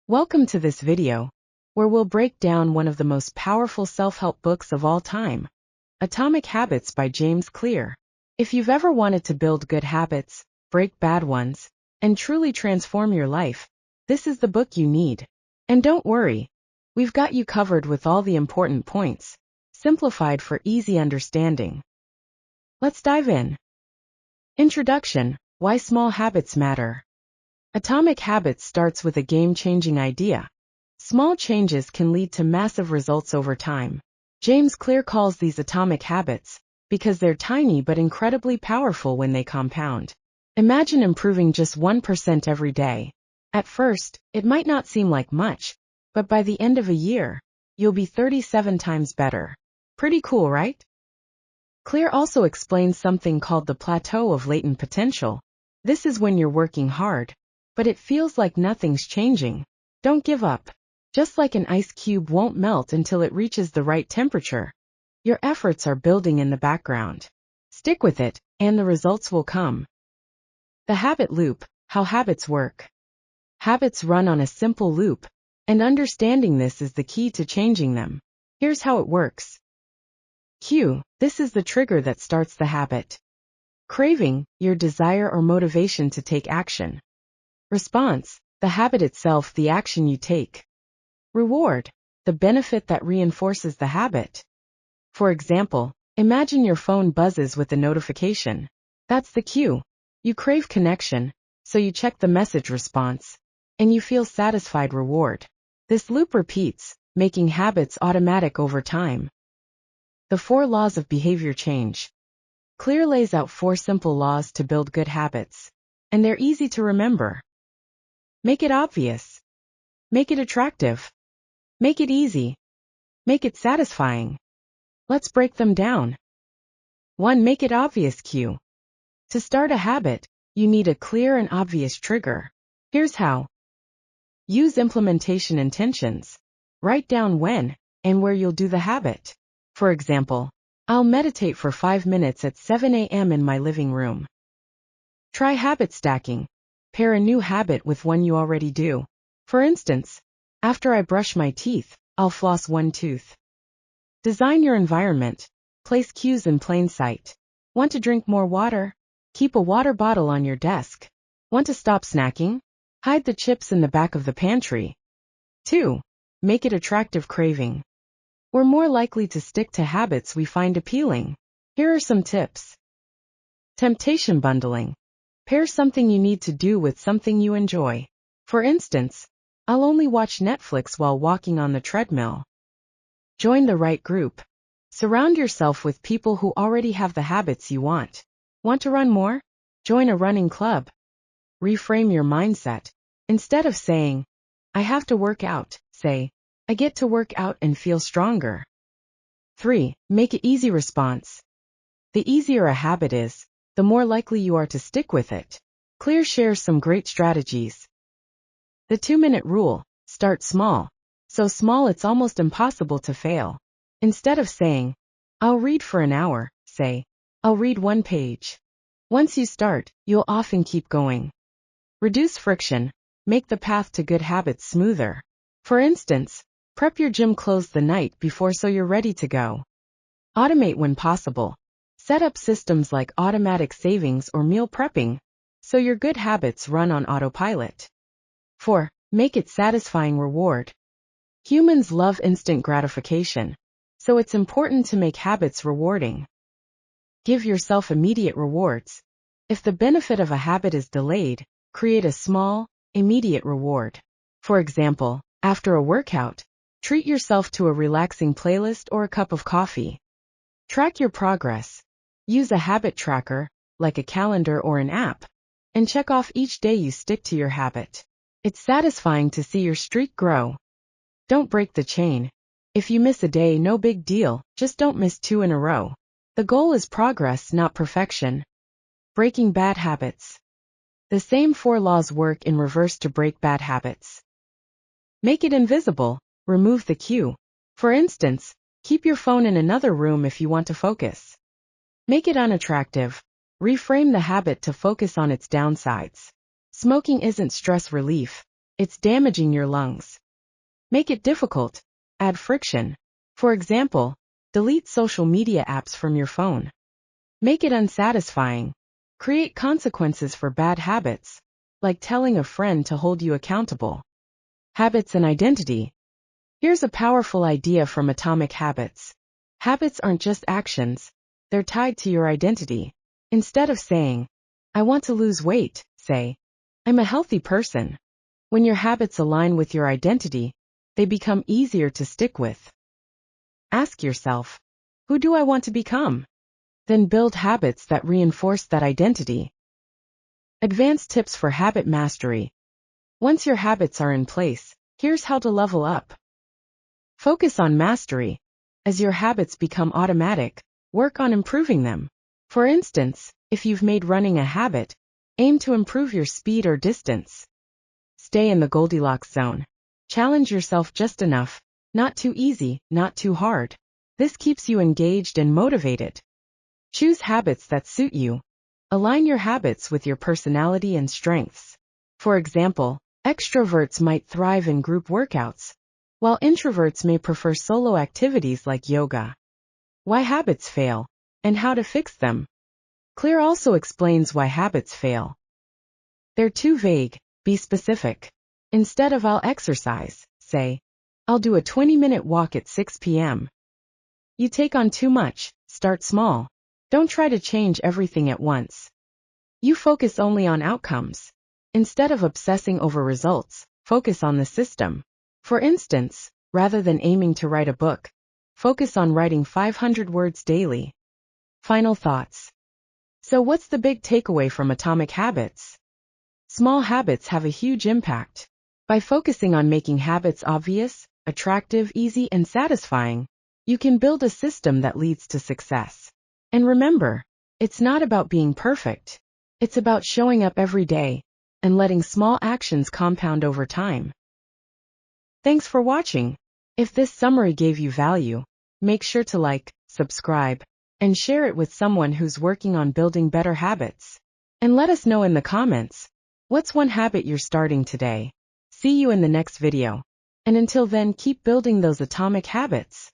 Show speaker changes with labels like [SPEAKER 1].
[SPEAKER 1] Welcome to this video, where we'll break down one of the most powerful self-help books of all time, Atomic Habits by James Clear. If you've ever wanted to build good habits, break bad ones, and truly transform your life, this is the book you need. And don't worry, we've got you covered with all the important points, simplified for easy understanding. Let's dive in. Introduction: Why Small Habits Matter. Atomic Habits starts with a game-changing idea. Small changes can lead to massive results over time. James Clear calls these atomic habits because they're tiny but incredibly powerful when they compound. Imagine improving just 1% every day. At first, it might not seem like much, but by the end of a year, you'll be 37 times better. Pretty cool, right? Clear also explains something called the plateau of latent potential. This is when you're working hard, but it feels like nothing's changing. Don't give up. Just like an ice cube won't melt until it reaches the right temperature, your efforts are building in the background. Stick with it, and the results will come. The habit loop: how habits work. Habits run on a simple loop, and understanding this is the key to changing them. Here's how it works. Cue: this is the trigger that starts the habit. Craving: your desire or motivation to take action. Response: the habit itself, the action you take. Reward: the benefit that reinforces the habit. For example, imagine your phone buzzes with a notification. That's the cue. You crave connection, so you check the message response, and you feel satisfied. Reward. This loop repeats, making habits automatic over time. The 4 laws of behavior change. Clear lays out 4 simple laws to build good habits, and they're easy to remember. Make it obvious. Make it attractive. Make it easy. Make it satisfying. Let's break them down. 1. Make it obvious. Cue. To start a habit, you need a clear and obvious trigger. Here's how. Use implementation intentions. Write down when and where you'll do the habit. For example, I'll meditate for 5 minutes at 7 a.m. in my living room. Try habit stacking. Pair a new habit with one you already do. For instance, after I brush my teeth, I'll floss 1 tooth. Design your environment. Place cues in plain sight. Want to drink more water? Keep a water bottle on your desk. Want to stop snacking? Hide the chips in the back of the pantry. 2. Make it attractive. Craving. We're more likely to stick to habits we find appealing. Here are some tips. Temptation bundling. Pair something you need to do with something you enjoy. For instance, I'll only watch Netflix while walking on the treadmill. Join the right group. Surround yourself with people who already have the habits you want. Want to run more? Join a running club. Reframe your mindset. Instead of saying, I have to work out, say, I get to work out and feel stronger. 3. Make it easy. Response. The easier a habit is, the more likely you are to stick with it. Clear shares some great strategies. The 2-minute rule: start small. So small it's almost impossible to fail. Instead of saying, I'll read for an hour, say, I'll read 1 page. Once you start, you'll often keep going. Reduce friction. Make the path to good habits smoother. For instance, prep your gym clothes the night before so you're ready to go. Automate when possible. Set up systems like automatic savings or meal prepping, so your good habits run on autopilot. 4. Make it satisfying. Reward. Humans love instant gratification, so it's important to make habits rewarding. Give yourself immediate rewards. If the benefit of a habit is delayed, create a small, immediate reward. For example, after a workout, treat yourself to a relaxing playlist or a cup of coffee. Track your progress. Use a habit tracker, like a calendar or an app, and check off each day you stick to your habit. It's satisfying to see your streak grow. Don't break the chain. If you miss a day, no big deal, just don't miss 2 in a row. The goal is progress, not perfection. Breaking bad habits. The same 4 laws work in reverse to break bad habits. Make it invisible. Remove the cue. For instance, keep your phone in another room if you want to focus. Make it unattractive. Reframe the habit to focus on its downsides. Smoking isn't stress relief. it's damaging your lungs. Make it difficult. Add friction. For example, delete social media apps from your phone. Make it unsatisfying. Create consequences for bad habits, like telling a friend to hold you accountable. Habits and identity. Here's a powerful idea from Atomic Habits. Habits aren't just actions, they're tied to your identity. Instead of saying, I want to lose weight, say, I'm a healthy person. When your habits align with your identity, they become easier to stick with. Ask yourself, who do I want to become? Then build habits that reinforce that identity. Advanced tips for habit mastery. Once your habits are in place, here's how to level up. Focus on mastery. As your habits become automatic, work on improving them. For instance, if you've made running a habit, aim to improve your speed or distance. Stay in the Goldilocks zone. Challenge yourself just enough, not too easy, not too hard. This keeps you engaged and motivated. Choose habits that suit you. Align your habits with your personality and strengths. For example, extroverts might thrive in group workouts, while introverts may prefer solo activities like yoga. Why habits fail, and how to fix them. Clear also explains why habits fail. They're too vague. Be specific. Instead of I'll exercise, say, I'll do a 20-minute walk at 6 p.m. You take on too much. Start small. Don't try to change everything at once. You focus only on outcomes. Instead of obsessing over results, focus on the system. For instance, rather than aiming to write a book, focus on writing 500 words daily. Final thoughts. So what's the big takeaway from Atomic Habits? Small habits have a huge impact. By focusing on making habits obvious, attractive, easy, and satisfying, you can build a system that leads to success. And remember, it's not about being perfect. It's about showing up every day and letting small actions compound over time. Thanks for watching. If this summary gave you value, make sure to like, subscribe, and share it with someone who's working on building better habits. And let us know in the comments, what's one habit you're starting today? See you in the next video. And until then, keep building those atomic habits.